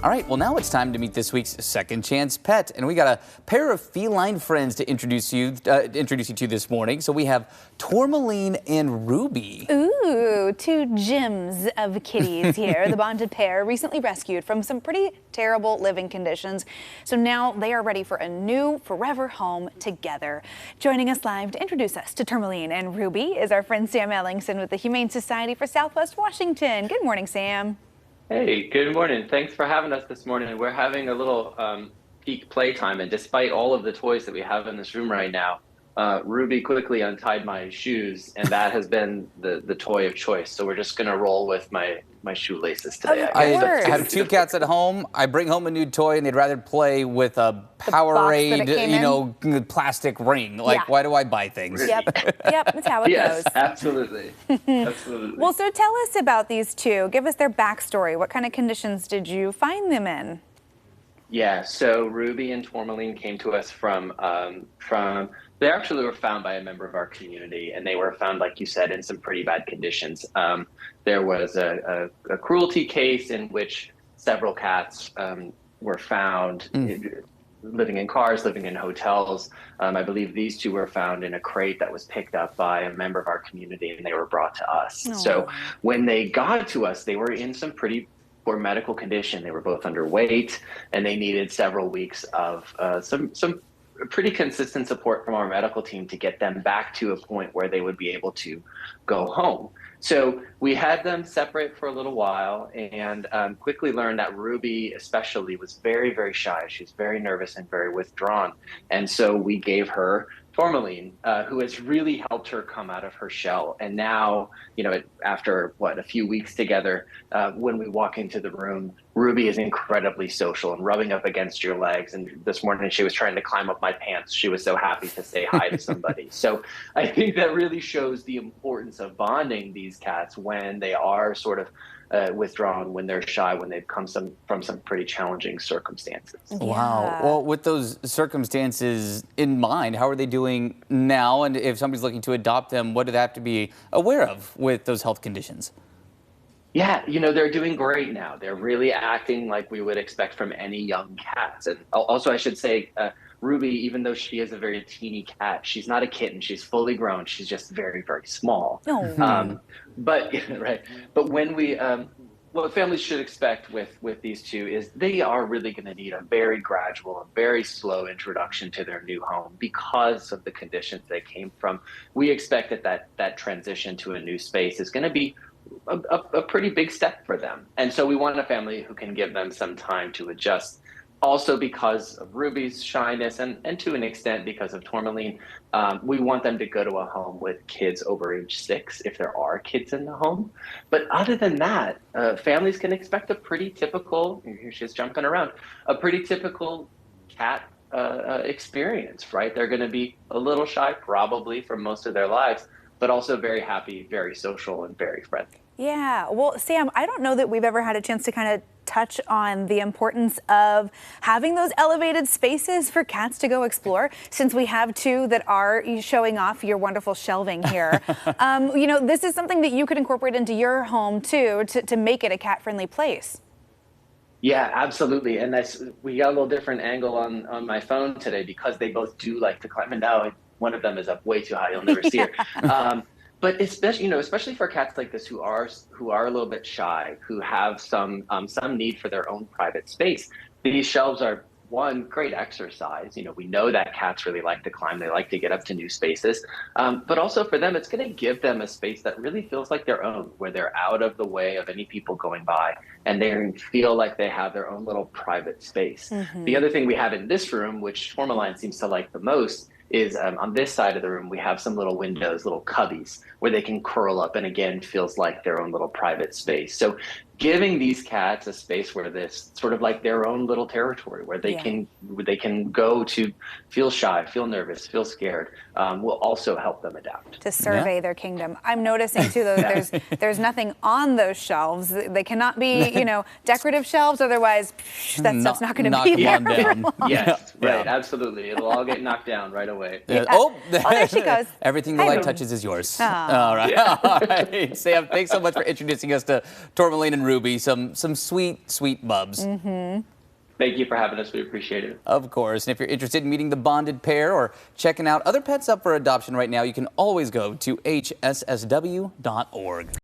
All right, well, now it's time to meet this week's second chance pet, and we got a pair of feline friends to introduce you to this morning. So we have Tourmaline and Ruby. Ooh, two gems of kitties here. The bonded pair recently rescued from some pretty terrible living conditions. So now they are ready for a new forever home together. Joining us live to introduce us to Tourmaline and Ruby is our friend Sam Ellingson with the Humane Society for Southwest Washington. Good morning, Sam. Hey, good morning. Thanks for having us this morning. We're having a little peak playtime, and despite all of the toys that we have in this room right now, Ruby quickly untied my shoes, and that has been the toy of choice. So we're just going to roll with my shoelaces today. I have two cats at home. I bring home a new toy, and they'd rather play with a Powerade, plastic ring. Like, why do I buy things? Yep, that's how it goes. Yes, absolutely. Absolutely. Well, so tell us about these two. Give us their backstory. What kind of conditions did you find them in? Yeah, so Ruby and Tourmaline came to us from they actually were found by a member of our community, and they were found, like you said, in some pretty bad conditions. There was a cruelty case in which several cats were found living in cars, living in hotels. I believe these two were found in a crate that was picked up by a member of our community, and they were brought to us. Aww. So when they got to us, they were in some pretty poor medical condition. They were both underweight, and they needed several weeks of some pretty consistent support from our medical team to get them back to a point where they would be able to go home. So we had them separate for a little while, and quickly learned that Ruby especially was very, very shy. She was very nervous and very withdrawn. And so we gave her Tourmaline, who has really helped her come out of her shell. And now, after a few weeks together, when we walk into the room, Ruby is incredibly social and rubbing up against your legs. And this morning she was trying to climb up my pants. She was so happy to say hi to somebody. So I think that really shows the importance of bonding these cats when they are sort of withdrawn, when they're shy, when they've come from some pretty challenging circumstances. Yeah. Wow. Well, with those circumstances in mind, how are they doing now? And if somebody's looking to adopt them, what do they have to be aware of with those health conditions? Yeah, they're doing great now. They're really acting like we would expect from any young cats. And also, I should say, Ruby, even though she is a very teeny cat, she's not a kitten. She's fully grown. She's just very, very small. Oh. But when we, what families should expect with these two is they are really going to need a very gradual and very slow introduction to their new home because of the conditions they came from. We expect that transition to a new space is going to be a pretty big step for them. And so we want a family who can give them some time to adjust. Also, because of Ruby's shyness and to an extent because of Tourmaline, we want them to go to a home with kids over age 6 if there are kids in the home. But other than that, families can expect a pretty typical, here she is jumping around, a pretty typical cat experience, right? They're going to be a little shy probably for most of their lives, but also very happy, very social, and very friendly. Yeah, well, Sam, I don't know that we've ever had a chance to kind of touch on the importance of having those elevated spaces for cats to go explore, since we have two that are showing off your wonderful shelving here. This is something that you could incorporate into your home too, to make it a cat-friendly place. Yeah, absolutely. And we got a little different angle on my phone today because they both do like to climb. And now one of them is up way too high. You'll never see her. But especially for cats like this who are a little bit shy, who have some need for their own private space, these shelves are one great exercise. We know that cats really like to climb; they like to get up to new spaces. But also for them, it's going to give them a space that really feels like their own, where they're out of the way of any people going by, and they feel like they have their own little private space. Mm-hmm. The other thing we have in this room, which Tourmaline seems to like the most, is on this side of the room, we have some little windows, little cubbies, where they can curl up and again feels like their own little private space. So giving these cats a space where this sort of like their own little territory where they can go to feel shy, feel nervous, feel scared, will also help them adapt. To survey their kingdom. I'm noticing too, though, there's nothing on those shelves. They cannot be, decorative shelves. Otherwise, that stuff's not going to be there. Down. Yes, right, absolutely. It'll all get knocked down right away. Yeah. Oh, there she goes. Everything the light touches is yours. Oh. All right. All right. Sam, thanks so much for introducing us to Tourmaline and Ruby, some sweet, sweet bubs. Thank you for having us. We appreciate it. Of course. And if you're interested in meeting the bonded pair or checking out other pets up for adoption right now, you can always go to hssw.org.